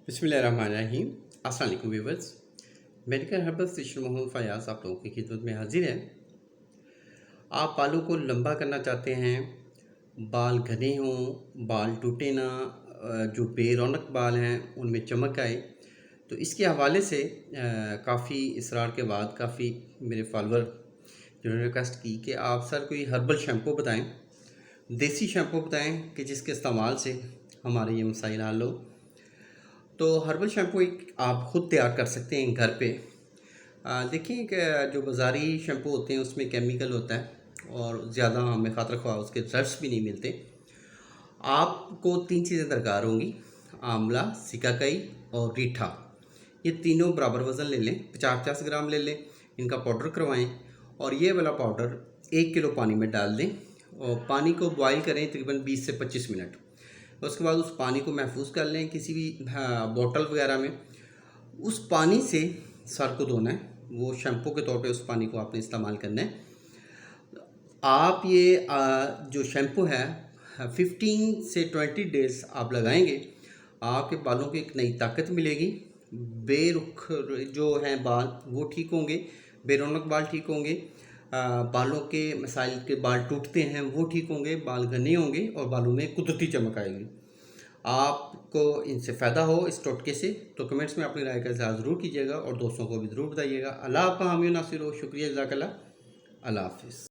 बिस्मिल्लाहिर्रहमानिर्रहीम। अस्सलाम वालेकुम viewers. Medical herbal station Mohammad Fayaz आप लोगों की खिदमत में हाजिर है। आप बालों को लंबा करना चाहते हैं, बाल घने हों, बाल टूटे ना, जो बेरौनक बाल हैं उनमें चमक आए, तो इसके हवाले से काफ़ी इसरार के बाद काफ़ी मेरे फॉलोअर जिन्होंने रिक्वेस्ट की कि आप सर कोई हर्बल शैम्पू बताएं, देसी शैम्पू बताएं कि जिसके इस्तेमाल से हमारे ये मसाइल हल हो। तो हर्बल शैम्पू एक आप ख़ुद तैयार कर सकते हैं घर पे। देखिए कि जो बाज़ारी शैम्पू होते हैं उसमें केमिकल होता है और ज़्यादा हमें ख़ातिर ख्वाह उसके रिज़ल्ट्स भी नहीं मिलते। आपको 3 चीज़ें दरकार होंगी, आंवला, सिकाकाई और रीठा। ये तीनों बराबर वज़न ले लें, 50-50 ग्राम ले लें, इनका पाउडर करवाएं और ये वाला पाउडर 1 किलो पानी में डाल दें और पानी को बॉयल करें तकरीबन 20 से 25 मिनट। उसके बाद उस पानी को महफूज कर लें किसी भी बोतल वगैरह में। उस पानी से सर को धोना है, वो शैम्पू के तौर पे उस पानी को आपने इस्तेमाल करना है। आप ये जो शैम्पू है 15 से 20 डेज़ आप लगाएंगे, आपके बालों को एक नई ताकत मिलेगी। बेरुख जो हैं बाल वो ठीक होंगे, बेरौनक बाल ठीक होंगे, बालों के मसाइल के बाल टूटते हैं वो ठीक होंगे, बाल घने होंगे और बालों में कुदरती चमक आएगी। आपको इनसे फ़ायदा हो इस टोटके से तो कमेंट्स में अपनी राय का इज़हार ज़रूर कीजिएगा और दोस्तों को भी ज़रूर बताइएगा। अल्लाह आपका हामी नासिर हो। शुक्रिया, जज़ाकल्लाह। अल्लाह हाफ़िज़।